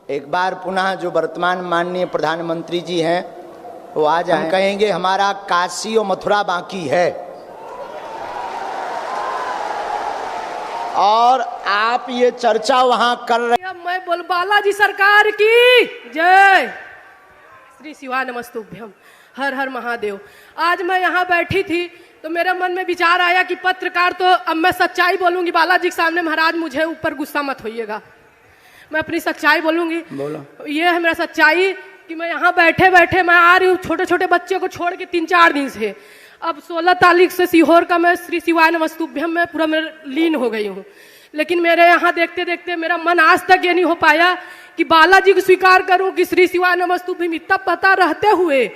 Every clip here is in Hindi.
एक बार पुनः जो वर्तमान माननीय प्रधानमंत्री जी हैं वो आज हम कहेंगे हमारा काशी और मथुरा बाकी है, और आप ये चर्चा वहां कर रहे। मैं बोल बालाजी सरकार की जय, श्री शिवा नमस्तुभ्यम, हर हर महादेव। आज मैं यहाँ बैठी थी तो मेरे मन में विचार आया कि पत्रकार तो अब मैं सच्चाई बोलूंगी बालाजी के सामने। महाराज मुझे ऊपर गुस्सा मत होइएगा, मैं अपनी सच्चाई बोलूंगी। बोलो। ये है मेरा सच्चाई कि मैं यहाँ बैठे बैठे मैं आ रही हूँ छोटे छोटे बच्चे को छोड़ के 3-4 दिन से। अब 16 तारीख से सीहोर का मैं श्री शिवाय नमस्तुभ्यम में पूरा मेरे लीन हो गई हूँ। लेकिन मेरे यहाँ देखते देखते मेरा मन आज तक ये नहीं हो पाया कि बालाजी को स्वीकार करूं कि श्री शिवाय नमस्तुभ्यम। इतना पता रहते हुए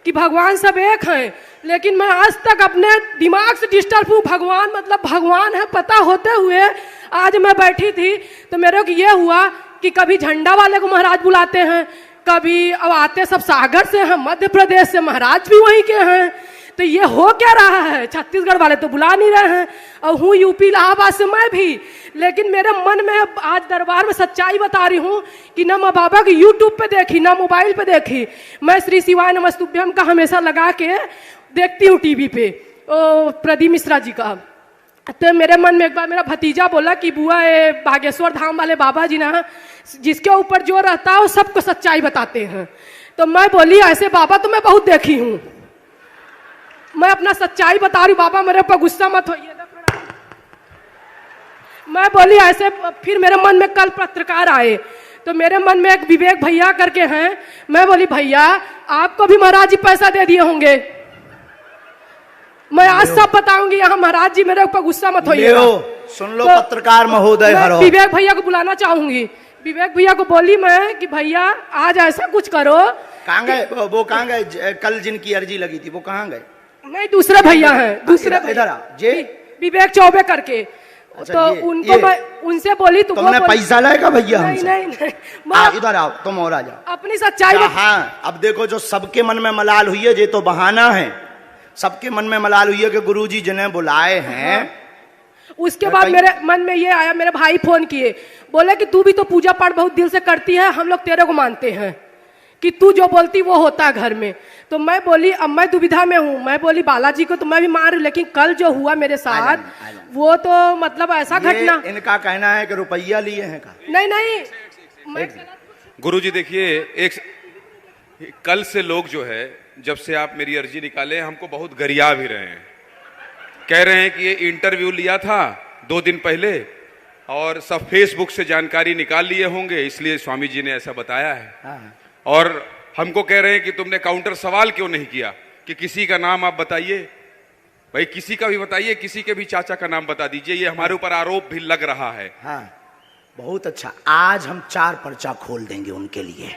कि भगवान सब एक हैं, लेकिन मैं आज तक अपने दिमाग से डिस्टर्ब हूँ। भगवान मतलब भगवान है पता होते हुए आज मैं बैठी थी तो मेरे को ये हुआ कि कभी झंडा वाले को महाराज बुलाते हैं, कभी अब आते सब सागर से हैं, मध्य प्रदेश से महाराज भी वहीं के हैं। तो ये हो क्या रहा है? छत्तीसगढ़ वाले तो बुला नहीं रहे हैं, और हूँ यूपी इलाहाबाद से मैं भी। लेकिन मेरे मन में आज दरबार में सच्चाई बता रही हूँ कि ना मैं बाबा की यूट्यूब पे देखी ना मोबाइल पे देखी, मैं श्री शिवाय नमस्तुभ्यम का हमेशा लगा के देखती हूँ टीवी पे प्रदीप मिश्रा जी का। तो मेरे मन में एक बार मेरा भतीजा बोला कि बुआ ये बागेश्वर धाम वाले बाबा जी ना जिसके ऊपर जो रहता है वो सबको सच्चाई बताते हैं। तो मैं बोली ऐसे बाबा तो मैं बहुत देखी हूँ, मैं अपना सच्चाई बता रही हूँ, बाबा मेरे ऊपर गुस्सा मत होइएगा। मैं बोली ऐसे। फिर मेरे मन में कल पत्रकार आए तो मेरे मन में एक विवेक भैया करके हैं, मैं बोली भैया आपको भी महाराज जी पैसा दे दिए होंगे, मैं आज सब बताऊंगी। यहाँ महाराज जी मेरे ऊपर गुस्सा मत होइएगा। सुन लो तो पत्रकार महोदय, विवेक भैया को बुलाना चाहूंगी। विवेक भैया को बोली मैं कि भैया आज ऐसा कुछ करो। कहाँ गए वो? कहाँ गए कल जिनकी अर्जी लगी थी वो कहाँ गए? नहीं दूसरे भैया हैं, दूसरे इधर जे विवेक चौबे करके। अच्छा, तो उनको मैं उनसे बोली तुमने पैसा लाएगा भैया? नहीं नहीं नहीं, इधर आओ, तुम और आ जाओ। अपनी सच्चाई। हाँ अब देखो जो सबके मन में मलाल हुई है ये तो बहाना है। सबके मन में मलाल हुई है कि गुरुजी जिन्हें बुलाए हैं। हाँ। उसके बाद मेरे मन में ये आया, मेरे भाई फोन किए, बोले कि तू भी तो पूजा पाठ बहुत दिल से करती है, हम लोग तेरे को मानते हैं कि तू जो बोलती वो होता है घर में। तो मैं बोली अब मैं दुविधा में हूँ, मैं बोली बालाजी को तो मैं भी मान रही, लेकिन कल जो हुआ मेरे साथ वो तो मतलब ऐसा घटना। इनका कहना है कि रुपया लिए हैं का? नहीं नहीं गुरुजी देखिए, एक कल से लोग जो है जब से आप मेरी अर्जी निकाले हमको बहुत गरिया भी रहे हैं, कह रहे हैं कि ये इंटरव्यू लिया था 2 दिन पहले और सब फेसबुक से जानकारी निकाल लिए होंगे इसलिए स्वामी जी ने ऐसा बताया है। हाँ। और हमको कह रहे हैं कि तुमने काउंटर सवाल क्यों नहीं किया कि किसी का नाम आप बताइए। भाई किसी का भी बताइए, किसी के भी चाचा का नाम बता दीजिए, ये हमारे ऊपर आरोप भी लग रहा है। हाँ बहुत अच्छा, आज हम 4 पर्चा खोल देंगे उनके लिए।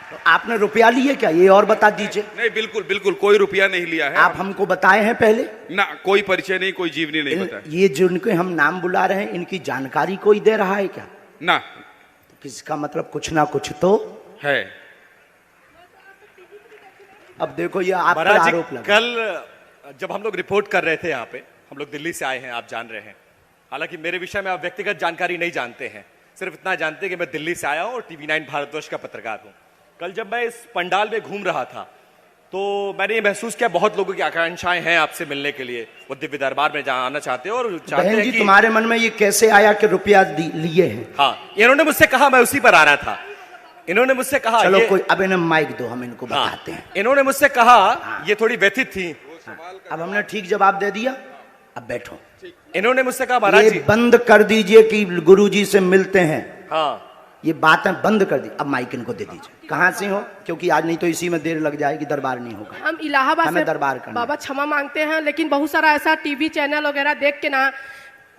तो आपने रुपया लिए क्या ये और बता दीजिए? नहीं बिल्कुल बिल्कुल कोई रुपया नहीं लिया है। आप हमको बताए हैं पहले ना? कोई परिचय नहीं, कोई जीवनी नहीं बताया। ये जिनके हम नाम बुला रहे हैं इनकी जानकारी कोई दे रहा है क्या? ना। तो किसका मतलब कुछ ना कुछ तो है। अब देखो ये आप पर आरोप लगा। कल जब हम लोग रिपोर्ट कर रहे थे यहाँ पे, हम लोग दिल्ली से आए हैं, आप जान रहे हैं। हालांकि मेरे विषय में आप व्यक्तिगत जानकारी नहीं जानते हैं, सिर्फ इतना जानते हैं कि मैं दिल्ली से आया हूँ और TV9 भारतवर्ष का पत्रकार हूँ। कल जब मैं इस पंडाल में घूम रहा था तो मैंने ये महसूस किया बहुत लोगों की आकांक्षाएं हैं आपसे मिलने के लिए, वो दिव्य दरबार में आना चाहते हैं और चाहते हैं कि तुम्हारे मन में ये कैसे आया कि रुपया लिए हैं? हाँ इन्होंने मुझसे कहा, मैं उसी पर आ रहा था। इन्होंने मुझसे कहा चलो कोई अब इन्हें माइक दो, हम इनको बताते हैं। इन्होंने मुझसे कहा, ये थोड़ी व्यथित थी। अब हमने ठीक जवाब दे दिया, अब बैठो। इन्होंने मुझसे कहा महाराज जी बंद कर दीजिए कि गुरुजी से मिलते हैं। हाँ ये बातें बंद कर दी। अब माइक इनको दे दीजिए। कहाँ से हो? क्योंकि आज नहीं तो इसी में देर लग जाएगी, दरबार नहीं होगा। हम इलाहाबाद हमें से दरबार करना। बाबा क्षमा मांगते हैं, लेकिन बहुत सारा ऐसा टीवी चैनल वगैरह देख के ना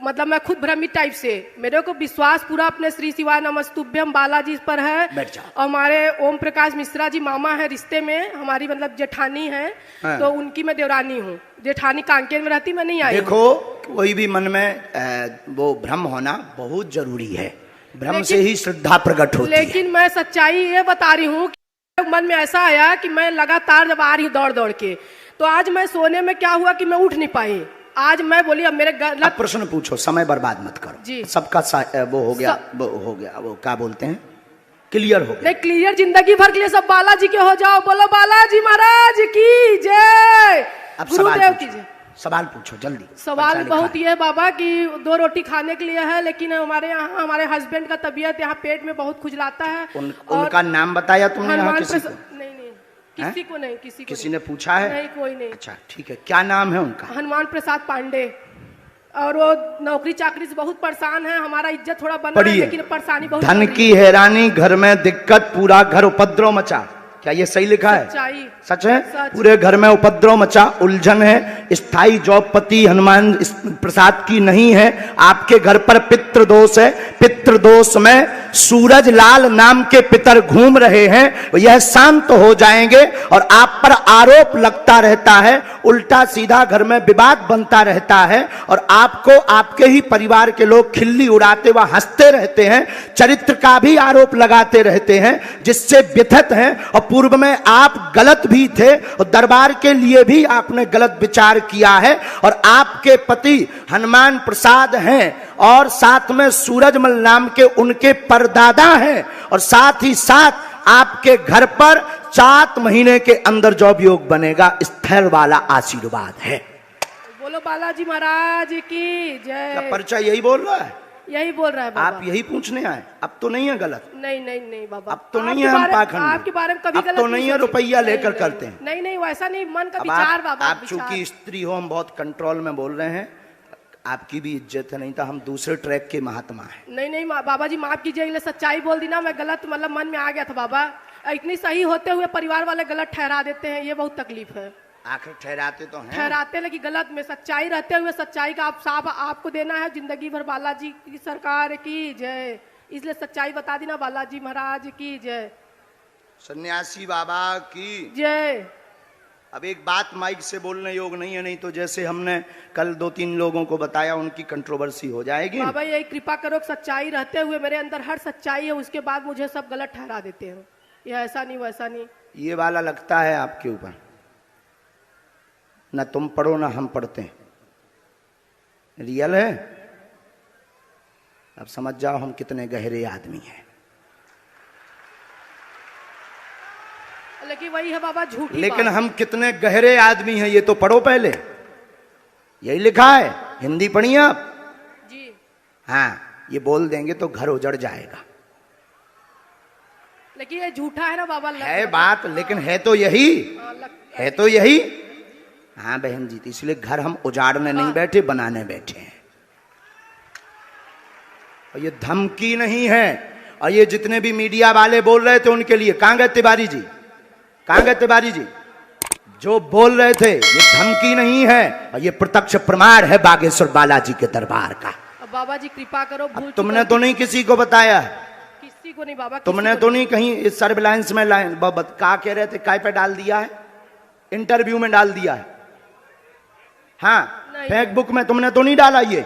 मतलब मैं खुद भ्रमित टाइप से, मेरे को विश्वास पूरा अपने श्री शिवाय नमस्तुभ्यम बालाजी पर है। और हमारे ओम प्रकाश मिश्रा जी मामा है रिश्ते में, हमारी मतलब जेठानी है। हाँ। तो उनकी मैं देवरानी हूँ, जेठानी कांकेर में रहती, मैं नहीं आई। देखो कोई भी मन में वो भ्रम होना बहुत जरूरी है, भ्रम से ही श्रद्धा प्रकट होती है। लेकिन मैं सच्चाई ये बता रही हूँ कि मन में ऐसा आया कि मैं लगातार जब आ रही हूँ दौड़ दौड़ के, तो आज मैं सोने में क्या हुआ कि मैं उठ नहीं पाई। आज मैं बोली अब मेरे अब गलत प्रश्न पूछो, समय बर्बाद मत करो जी। सबका वो हो गया, वो क्या बोलते हैं, क्लियर हो गया। नहीं, क्लियर जिंदगी भर के लिए सब बालाजी के हो जाओ। बोलो बालाजी महाराज की जय, अब गुरुदेव की जय। सवाल पूछो जल्दी। सवाल पर्चा लिखा बहुत है। ये है बाबा कि 2 रोटी खाने के लिए है, लेकिन हमारे यहाँ हमारे हस्बैंड का तबीयत यहाँ पेट में बहुत खुजलाता है। और उनका नाम बताया तुमने यहाँ हनुमान किसी को? प्रसाद नहीं नहीं, किसी को नहीं, किसी ने पूछा है? नहीं, कोई नहीं। अच्छा ठीक है, क्या नाम है उनका? हनुमान प्रसाद पांडे। और वो नौकरी चाकरी से बहुत परेशान है। हमारा इज्जत थोड़ा बना है, पढ़िए, लेकिन परेशानी बहुत धन हो रही की हैरानी, घर में दिक्कत, पूरा घर उपद्रव मचा। क्या ये सही लिखा है? सच्चाई। सच है? सच। पूरे घर में उपद्रव मचा, उलझन है, स्थायी जॉबपति हनुमान प्रसाद की नहीं है। आपके घर पर पितृदोष है, पितृदोष में सूरज लाल नाम के पितर घूम रहे हैं। यह शांत हो जाएंगे और आप पर आरोप लगता रहता है, उल्टा सीधा घर में विवाद बनता रहता है और आपको आपके ही परिवार के लोग खिल्ली उड़ाते व हंसते रहते हैं, चरित्र का भी आरोप लगाते रहते हैं, जिससे व्यथित हैं। और पूर्व में आप गलत भी थे और दरबार के लिए भी आपने गलत विचार किया है। और आपके पति हनुमान प्रसाद हैं और साथ में सूरजमल नाम के उनके परदादा हैं। और साथ ही साथ आपके घर पर 7 महीने के अंदर जॉब योग बनेगा, स्थिर वाला आशीर्वाद है। बोलो बालाजी महाराज की जय। क्या पर्चा यही बोल रहा है? यही बोल रहा है बाबा। आप यही पूछने आए? अब तो नहीं है गलत? नहीं नहीं नहीं बाबा, अब तो नहीं आपके है हम बारे- पाखंड में। आपके बारे में कभी अब गलत तो नहीं है सोची। रुपया नहीं, लेकर नहीं, करते हैं। नहीं नहीं, वैसा नहीं, मन का अब विचार बाबा। आप विचार। चूंकि स्त्री हो, हम बहुत कंट्रोल में बोल रहे हैं, आपकी भी इज्जत है, नहीं तो हम दूसरे ट्रैक के महात्मा हैं। नहीं नहीं बाबा जी माफ कीजिए, इसलिए सच्चाई बोल दी ना, मैं गलत मतलब मन में आ गया था बाबा। इतनी सही होते हुए परिवार वाले गलत ठहरा देते हैं, ये बहुत तकलीफ है। आखिर ठहराते तो हैं। ठहराते लेकिन गलत में, सच्चाई रहते हुए सच्चाई का आप साफ आपको देना है। जिंदगी भर बालाजी की सरकार की जय, इसलिए सच्चाई बता दी ना, बालाजी महाराज की जय। सन्यासी बाबा की जय। अब एक बात माइक से बोलने योग नहीं है, नहीं तो जैसे हमने कल 2-3 लोगों को बताया उनकी कंट्रोवर्सी हो जाएगी। बाबा यही कृपा करो, सच्चाई रहते हुए मेरे अंदर हर सच्चाई है, उसके बाद मुझे सब गलत ठहरा देते हैं। ये ऐसा नहीं वैसा नहीं। ये वाला लगता है आपके ऊपर, ना तुम पढ़ो ना हम पढ़ते हैं, रियल है। अब समझ जाओ हम कितने गहरे आदमी हैं। लेकिन वही है बाबा झूठी लेकिन बात। हम कितने गहरे आदमी हैं ये तो पढ़ो पहले, यही लिखा है। हिंदी पढ़िए आप जी। हाँ, ये बोल देंगे तो घर उजड़ जाएगा। लेकिन ये झूठा है ना बाबा। है बात, लेकिन है तो यही, है तो यही। हाँ बहन जी, इसलिए घर हम उजाड़ने नहीं बैठे, बनाने बैठे हैं। और ये धमकी नहीं है। और ये जितने भी मीडिया वाले बोल रहे थे उनके लिए, कहां गए तिवारी जी, कहां गए तिवारी जी? जो बोल रहे थे ये धमकी नहीं है, और ये प्रत्यक्ष प्रमाण है बागेश्वर बालाजी के दरबार का। अब बाबा जी कृपा करो, भूल तुमने तो नहीं किसी को बताया, किसी को नहीं बाबा, तुमने तो नहीं कहीं इस सर्विलांस में क्या कह रहे थे, काय पे डाल दिया है, इंटरव्यू में डाल दिया है। हाँ, फेसबुक में तुमने तो नहीं डाला, ये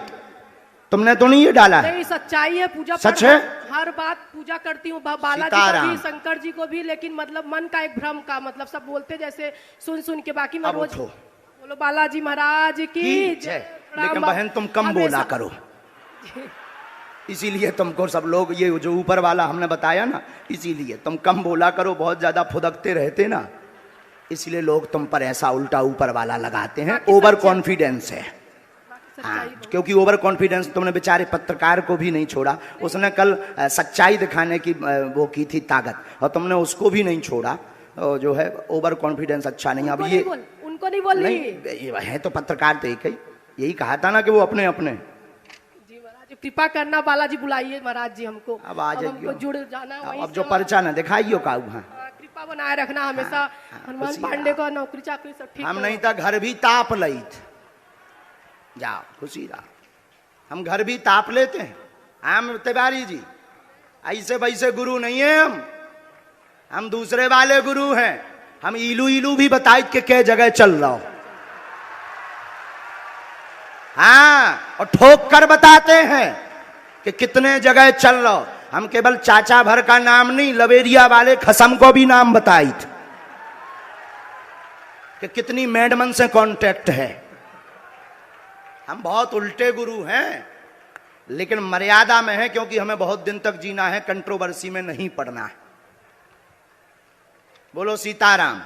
तुमने तो नहीं ये डाला है। नहीं, सच्चाई है। पूजा सच पर है? हर बात पूजा करती हूँ, बालाजी को सीताराम। भी, शंकर जी को भी, लेकिन मतलब मन का एक भ्रम का मतलब सब बोलते जैसे सुन सुन के, बाकी मैं अब रोज उठो। बोलो बालाजी महाराज की जय। लेकिन बहन तुम कम बोला करो, इसीलिए तुमको सब लोग ये जो ऊपर वाला हमने बताया ना, इसीलिए तुम कम बोला करो। बहुत ज्यादा फुदकते रहते ना, इसलिए लोग तुम पर ऐसा उल्टा ऊपर वाला लगाते हैं। ओवर कॉन्फिडेंस है। हाँ, क्योंकि ओवर कॉन्फिडेंस तुमने बेचारे पत्रकार को भी नहीं छोड़ा। उसने कल सच्चाई दिखाने की वो की थी ताकत, और तुमने उसको भी नहीं छोड़ा। जो है ओवर कॉन्फिडेंस अच्छा नहीं। अब ये उनको नहीं बोल रही नहीं है तो पत्रकार तो एक ही, यही कहा था ना कि वो अपने अपने। जी महाराज कृपा करना, बालाजी बुलाइए महाराज जी हमको। अब आ जाइए, हमको जुड़ जाना वहीं अब जो से। पर्चा ना दिखाइयो का वहाँ, कृपा बनाए रखना हमेशा। हनुमान पांडे को नौकरी चाकरी सब ठीक हम करो। नहीं था घर भी ताप लई जाओ खुशी रहा। हम घर भी ताप लेते हैं। हम तिवारी जी ऐसे वैसे गुरु नहीं है, हम दूसरे वाले गुरु हैं। हम इलू इलू भी बताए कि क्या जगह चल रहा हो। हाँ, और ठोक कर बताते हैं कि कितने जगह चल रहा हो। हम केवल चाचा भर का नाम नहीं, लवेरिया वाले खसम को भी नाम बताई थे कि कितनी मैडमन से कांटेक्ट है। हम बहुत उल्टे गुरु हैं, लेकिन मर्यादा में है, क्योंकि हमें बहुत दिन तक जीना है, कंट्रोवर्सी में नहीं पड़ना है। बोलो सीताराम।